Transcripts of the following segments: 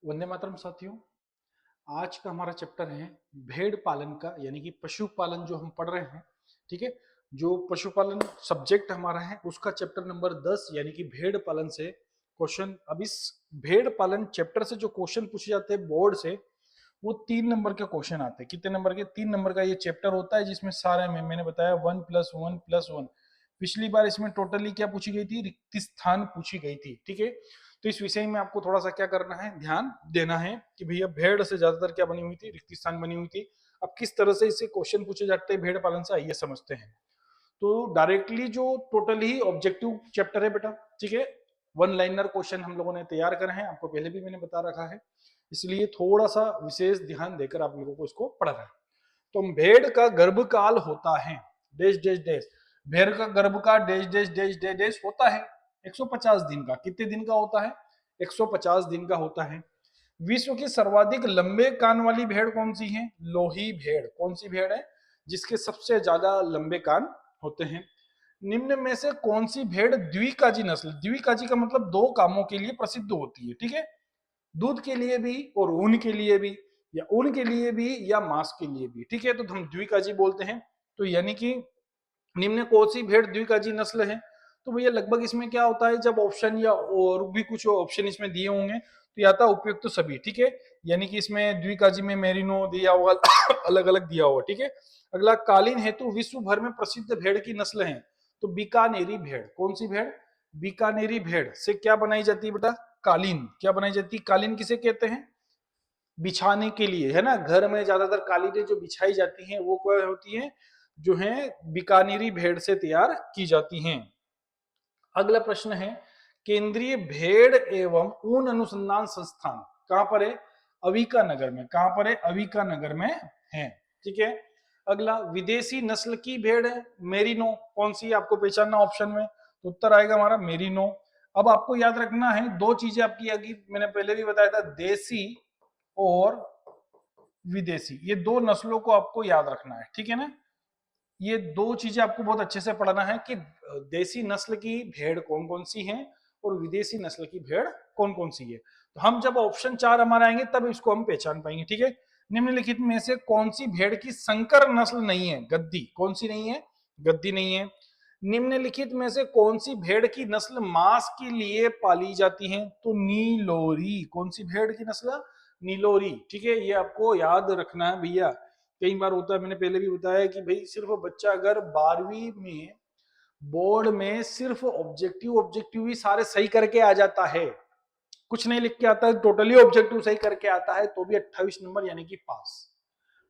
वंदे मातरम साथियों। आज का हमारा चैप्टर है भेड़ पालन का, यानी कि पशुपालन जो हम पढ़ रहे हैं। ठीक है, जो पशुपालन सब्जेक्ट हमारा है उसका चैप्टर नंबर 10 यानी कि भेड़ पालन से क्वेश्चन। अब इस भेड़ पालन चैप्टर से जो क्वेश्चन पूछे जाते हैं बोर्ड से, वो 3 नंबर के क्वेश्चन आते हैं। कितने नंबर के? 3 नंबर का ये चैप्टर होता है, जिसमें सारे में मैंने बताया 1+1+1। पिछली बार इसमें टोटली क्या पूछी गई थी? रिक्त स्थान पूछी गई थी। ठीक है, तो इस विषय में आपको थोड़ा सा क्या करना है, ध्यान देना है कि भैया भेड़ से ज्यादातर क्या बनी हुई थी? रिक्त स्थान बनी हुई थी। अब किस तरह से इससे क्वेश्चन पूछे जाते हैं भेड़ पालन से, आइए समझते हैं। तो डायरेक्टली जो टोटल ही ऑब्जेक्टिव चैप्टर है बेटा, ठीक है, वन लाइनर क्वेश्चन हम लोगों ने तैयार करे हैं, आपको पहले भी मैंने बता रखा है, इसलिए थोड़ा सा विशेष ध्यान देकर आप लोगों को इसको पढ़ना है। तो भेड़ का गर्भकाल होता है डैश डैश डैश। भेड़ का गर्भकाल dash dash dash dash dash होता है 150 दिन का। कितने दिन का होता है? 150 दिन का होता है। विश्व की सर्वाधिक लंबे कान वाली भेड़ कौन सी है? लोही भेड़। कौन सी भेड़ है जिसके सबसे ज्यादा लंबे कान होते हैं? निम्न में से कौन सी भेड़ द्विकाजी नस्ल? द्विकाजी का मतलब दो कामों के लिए प्रसिद्ध होती है। ठीक है, दूध के लिए भी और ऊन के लिए भी, या ऊन के लिए भी या मांस के लिए भी। ठीक है, तो हम द्विकाजी बोलते हैं। तो यानी कि निम्न कौन सी भेड़ द्विकाजी नस्ल है? तो भैया लगभग इसमें क्या होता है, जब ऑप्शन या और भी कुछ ऑप्शन इसमें दिए होंगे तो या था उपयुक्त तो सभी। ठीक है, यानी कि इसमें द्विकाजी में मेरिनो दिया होगा अलग अलग दिया होगा। ठीक है, अगला, कालीन हेतु विश्व भर में प्रसिद्ध भेड़ की नस्ल है। तो बीकानेरी भेड़। कौन सी भेड़? बीकानेरी भेड़ से क्या बनाई जाती है बेटा? कालीन। क्या बनाई जाती है? कालीन किसे कहते हैं? बिछाने के लिए, है ना, घर में ज्यादातर कालीनें जो बिछाई जाती हैं वो क्या होती हैं? जो है बीकानेरी भेड़ से तैयार की जाती हैं। अगला प्रश्न है, केंद्रीय भेड़ एवं ऊन अनुसंधान संस्थान कहां पर है? अविका नगर में। कहां पर है? अविका नगर में है। ठीक है, अगला, विदेशी नस्ल की भेड़ है मेरिनो। कौन सी? आपको पहचानना ऑप्शन में, तो उत्तर आएगा हमारा मेरिनो। अब आपको याद रखना है दो चीजें आपकी आगे, मैंने पहले भी बताया था, देसी और विदेशी, ये दो नस्लों को आपको याद रखना है। ठीक है ना, ये दो चीजें आपको बहुत अच्छे से पढ़ना है कि देसी नस्ल की भेड़ कौन कौन सी है और विदेशी नस्ल की भेड़ कौन कौन सी है। तो हम जब ऑप्शन 4 हमारे आएंगे तब इसको हम पहचान पाएंगे। ठीक है, निम्नलिखित में से कौन सी भेड़ की संकर नस्ल नहीं है? गद्दी। कौन सी नहीं है? गद्दी नहीं है। निम्नलिखित में से कौन सी भेड़ की नस्ल मांस के लिए पाली जाती है? तो नीलोरी। कौन सी भेड़ की नस्ल? नीलोरी। ठीक है, ये आपको याद रखना है भैया। कई बार होता है, मैंने पहले भी बताया कि भाई सिर्फ बच्चा अगर 12वीं में बोर्ड में सिर्फ ऑब्जेक्टिव ऑब्जेक्टिव ही सारे सही करके आ जाता है, कुछ नहीं लिख के आता है, टोटली ऑब्जेक्टिव सही करके आता है, तो भी 28 नंबर यानी कि पास।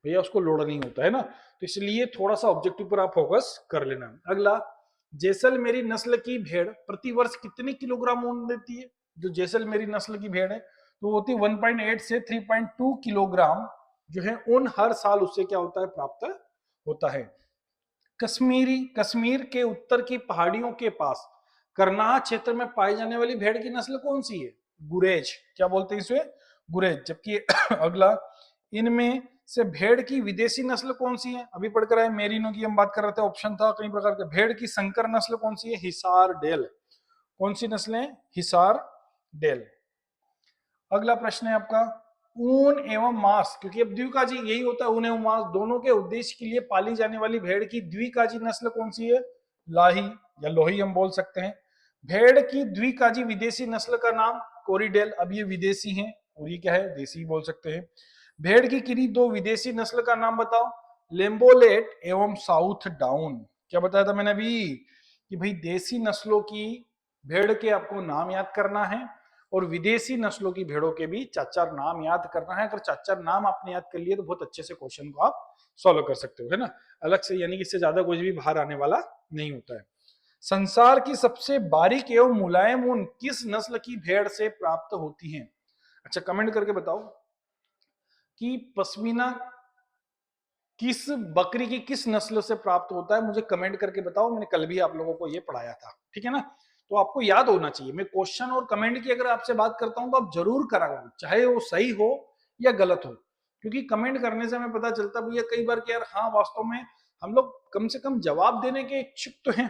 भैया उसको लोड नहीं होता है ना, तो इसलिए थोड़ा सा ऑब्जेक्टिव पर आप फोकस कर लेना। अगला, जैसलमेरी नस्ल की भेड़ प्रति वर्ष कितनी किलोग्राम ऊन देती है? जो जैसलमेरी नस्ल की भेड़ है तो होती है 1.8 से 3.2 किलोग्राम जो है ऊन हर साल उससे क्या होता है? प्राप्त होता है। कश्मीर के उत्तर की पहाड़ियों के पास करनाह क्षेत्र में पाई जाने वाली भेड़ की नस्ल कौन सी है? गुरेज। क्या बोलते हैं इसे? गुरेज। जबकि अगला, इनमें से भेड़ की विदेशी नस्ल कौन सी है? अभी पढ़कर आए मेरिनो की हम बात कर रहे थे, ऑप्शन था कई प्रकार के। भेड़ की संकर नस्ल कौन सी है? हिसार डेल। कौन सी नस्ल है? हिसार डेल। अगला प्रश्न है आपका, ऊन एवं मांस, क्योंकि अब द्विकाजी यही होता है, ऊन एवं मांस दोनों के उद्देश्य के लिए पाली जाने वाली भेड़ की द्विकाजी नस्ल कौन सी है? लाही या लोही हम बोल सकते हैं। भेड़ की द्विकाजी विदेशी नस्ल का नाम कोरिडेल। अब ये विदेशी हैं और ये क्या है? देसी बोल सकते हैं। भेड़ की किन्हीं दो विदेशी नस्ल का नाम बताओ। लेम्बोलेट एवं साउथ डाउन। क्या बताया था मैंने अभी कि भाई देसी नस्लों की भेड़ के आपको नाम याद करना है और विदेशी नस्लों की भेड़ों के भी चार चार नाम याद करना है। अगर चार चार नाम आपने याद कर लिए तो बहुत अच्छे से क्वेश्चन को आप सॉल्व कर सकते हो, है ना, अलग से, यानी कि इससे ज्यादा कुछ भी बाहर आने वाला नहीं होता है। संसार की सबसे बारीक एवं मुलायम ऊन किस नस्ल की भेड़ से प्राप्त होती है? अच्छा, कमेंट करके बताओ कि पश्मीना किस बकरी की किस नस्ल से प्राप्त होता है, मुझे कमेंट करके बताओ। मैंने कल भी आप लोगों को ये पढ़ाया था, ठीक है ना, तो आपको याद होना चाहिए। मैं क्वेश्चन और कमेंट की अगर आपसे बात करता हूं तो आप जरूर कराओ, चाहे वो सही हो या गलत हो, क्योंकि कमेंट करने से हमें पता चलता भैया कई बार कि यार हाँ वास्तव में हम लोग कम से कम जवाब देने के इच्छुक तो हैं,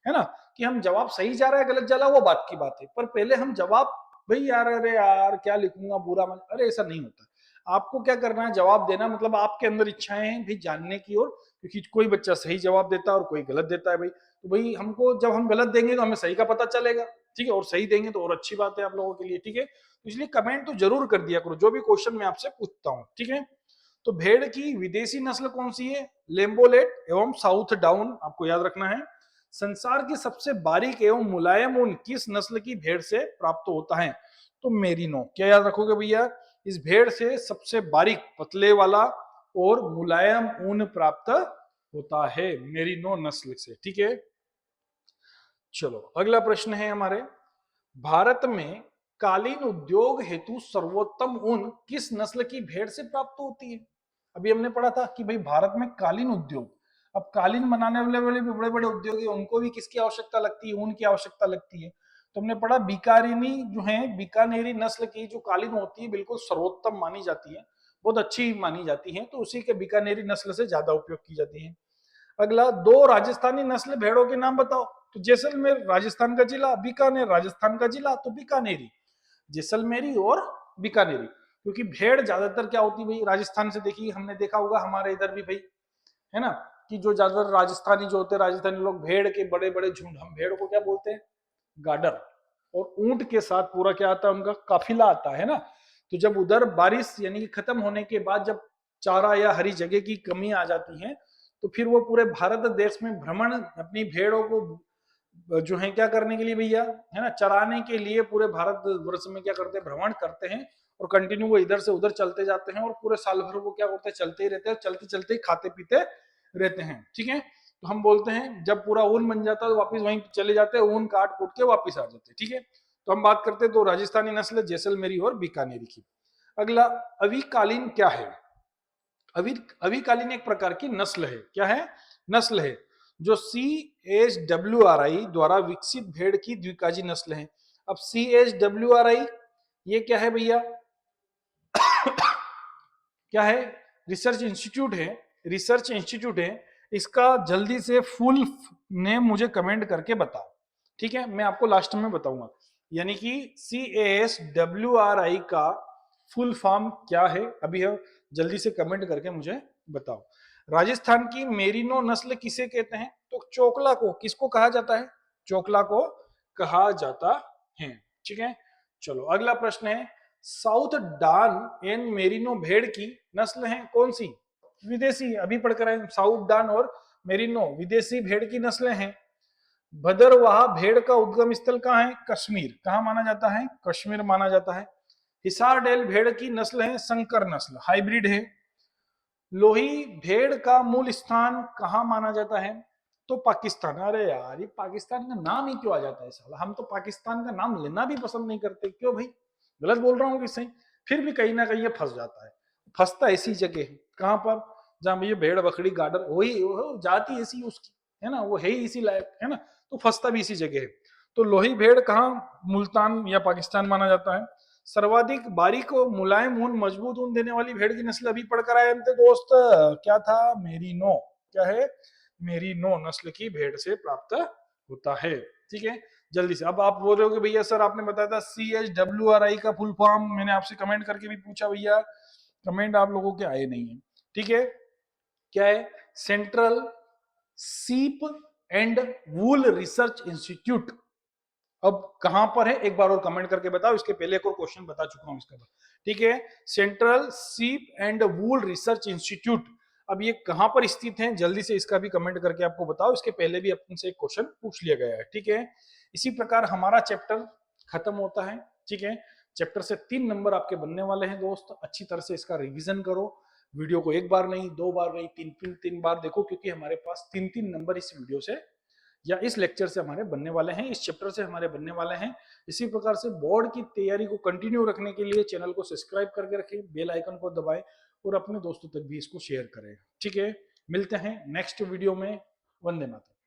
है ना, कि हम जवाब सही जा रहा है गलत जा रहा है वो बात की बात है, पर पहले हम जवाब भाई यार अरे यार क्या लिखूंगा पूरा मन, अरे ऐसा नहीं होता। आपको क्या करना है, जवाब देना, मतलब आपके अंदर इच्छाएं हैं भाई जानने की, और क्योंकि कोई बच्चा सही जवाब देता है और कोई गलत देता है भाई, तो भाई हमको जब हम गलत देंगे तो हमें सही का पता चलेगा, ठीक है, और सही देंगे तो और अच्छी बात है आप लोगों के लिए, ठीक है। तो इसलिए कमेंट तो जरूर कर दिया करो जो भी क्वेश्चन मैं आपसे पूछता हूँ, ठीक है। तो भेड़ की विदेशी नस्ल कौन सी है, लेम्बोलेट एवं साउथ डाउन, आपको याद रखना है। संसार की सबसे बारीक एवं मुलायम ऊन किस नस्ल की भेड़ से प्राप्त होता है, तो मेरिनो। क्या याद रखोगे भैया, इस भेड़ से सबसे बारीक पतले वाला और मुलायम ऊन प्राप्त होता है, मेरिनो नस्ल से, ठीक है। चलो अगला प्रश्न है हमारे, भारत में कालीन उद्योग हेतु सर्वोत्तम ऊन किस नस्ल की भेड़ से प्राप्त होती है। अभी हमने पढ़ा था कि भाई भारत में कालीन उद्योग, अब कालीन बनाने वाले भी बड़े बड़े उद्योग है, उनको भी किसकी आवश्यकता लगती है, ऊन की आवश्यकता लगती है। तो हमने पढ़ा बीकारिनी जो है, बीकानेरी नस्ल की जो कालीन होती है बिल्कुल सर्वोत्तम मानी जाती है, बहुत अच्छी मानी जाती है, तो उसी के बीकानेरी नस्ल से ज्यादा उपयोग की जाती है। अगला, दो राजस्थानी नस्ल भेड़ों के नाम बताओ, तो जैसलमेर राजस्थान का जिला, बीकानेर राजस्थान का जिला, तो बीकानेरी, जैसलमेरी और बीकानेरी। क्योंकि भेड़ ज्यादातर क्या होती है भाई राजस्थान से, देखिए हमने देखा होगा हमारे इधर भी भाई, है ना, कि जो ज्यादातर राजस्थानी जो होते हैं, राजस्थानी लोग भेड़ के बड़े बड़े झुंड, हम भेड़ को क्या बोलते हैं, गाडर, और ऊंट के साथ पूरा क्या आता है, उनका काफिला आता है ना। तो जब उधर बारिश यानी कि खत्म होने के बाद जब चारा या हरी जगह की कमी आ जाती है, तो फिर वो पूरे भारत देश में भ्रमण अपनी भेड़ों को जो है क्या करने के लिए भैया, है ना, चराने के लिए पूरे भारत वर्ष में क्या करते हैं, भ्रमण करते हैं, और कंटिन्यू वो इधर से उधर चलते जाते हैं, और पूरे साल भर वो क्या करते हैं, चलते ही रहते हैं, चलते चलते ही खाते पीते रहते हैं, ठीक है। तो हम बोलते हैं जब पूरा ऊन बन जाता है तो वापस वहीं चले जाते हैं, ऊन काट कूट के वापस आ जाते हैं, ठीक है। तो हम बात करते हैं तो राजस्थानी नस्ल जैसलमेरी और बीकानेरी की। अगला, अविकालीन क्या है, अविकालीन एक प्रकार की नस्ल है, क्या है, नस्ल है, जो CHWRI द्वारा विकसित भेड़ की द्विकाजी नस्ल है। अब CHWRI ये क्या है भैया, क्या है, रिसर्च इंस्टीट्यूट है, रिसर्च इंस्टीट्यूट है, इसका जल्दी से फुल नेम मुझे कमेंट करके बताओ, ठीक है, मैं आपको लास्ट में बताऊंगा। यानी कि CHWRI का फुल फॉर्म क्या है, अभी है, जल्दी से कमेंट करके मुझे बताओ। राजस्थान की मेरिनो नस्ल किसे कहते हैं, तो चोकला को, किसको कहा जाता है, चोकला को कहा जाता है, ठीक है। चलो अगला प्रश्न है, साउथ डान एंड मेरिनो भेड़ की नस्ल है कौन सी, विदेशी, अभी पढ़कर आए, साउथ डान और मेरिनो विदेशी भेड़ की नस्लें हैं। भदरवाह भेड़ का उद्गम स्थल कहाँ है, कश्मीर, कहाँ माना जाता है, कश्मीर माना जाता है। हिसार डेल भेड़ की नस्ल है संकर नस्ल, हाइब्रिड है। लोही भेड़ का मूल स्थान कहाँ माना जाता है, तो पाकिस्तान। अरे यार ये पाकिस्तान का नाम ही क्यों आ जाता है साला, हम तो पाकिस्तान का नाम लेना भी पसंद नहीं करते, क्यों भाई, गलत बोल रहा हूँ कि सही, फिर भी कहीं ना कहीं ये फंस जाता है, फंसता ऐसी जगह है, कहाँ पर, जहाँ ये भेड़ बकरी गार्डन, वही जाति ऐसी उसकी, है ना, वो है ही इसी लायक, है ना, तो फंसता भी इसी जगह है। तो लोही भेड़ कहाँ, मुल्तान या पाकिस्तान माना जाता है। सर्वाधिक बारीक और मुलायम ऊन, मजबूत ऊन देने वाली भेड़ की नस्ल अभी पढ़कर आए थे दोस्त, क्या था, मेरिनो, क्या है, मेरिनो नस्ल की भेड़ से प्राप्त होता है, ठीक है। जल्दी से, अब आप बोल रहे हो कि भैया सर आपने बताया था CHWRI का फुल फॉर्म, मैंने आपसे कमेंट करके भी पूछा भैया, कमेंट आप लोगों के आए नहीं है, ठीक है। क्या है, सेंट्रल सीप एंड वूल रिसर्च इंस्टीट्यूट। अब कहां पर है एक बार और कमेंट करके बताओ, इसके पहले एक और क्वेश्चन बता चुका हूं इसका, ठीक है। सेंट्रल सीप एंड वूल रिसर्च इंस्टीट्यूट, अब ये कहां पर स्थित है, जल्दी से इसका भी कमेंट करके आपको बताओ, इसके पहले भी अपन से एक क्वेश्चन पूछ लिया गया है, ठीक है। इसी प्रकार हमारा चैप्टर खत्म होता है, ठीक है। चैप्टर से 3 नंबर आपके बनने वाले हैं दोस्त, अच्छी तरह से इसका रिवीजन करो, वीडियो को एक बार नहीं, 2 बार नहीं, 3 बार देखो, क्योंकि हमारे पास 3 नंबर इस वीडियो से या इस लेक्चर से हमारे बनने वाले हैं, इस चैप्टर से हमारे बनने वाले हैं। इसी प्रकार से बोर्ड की तैयारी को कंटिन्यू रखने के लिए चैनल को सब्सक्राइब करके रखें, बेल आइकन को दबाएं और अपने दोस्तों तक भी इसको शेयर करें, ठीक है। मिलते हैं नेक्स्ट वीडियो में, वंदे मातरम।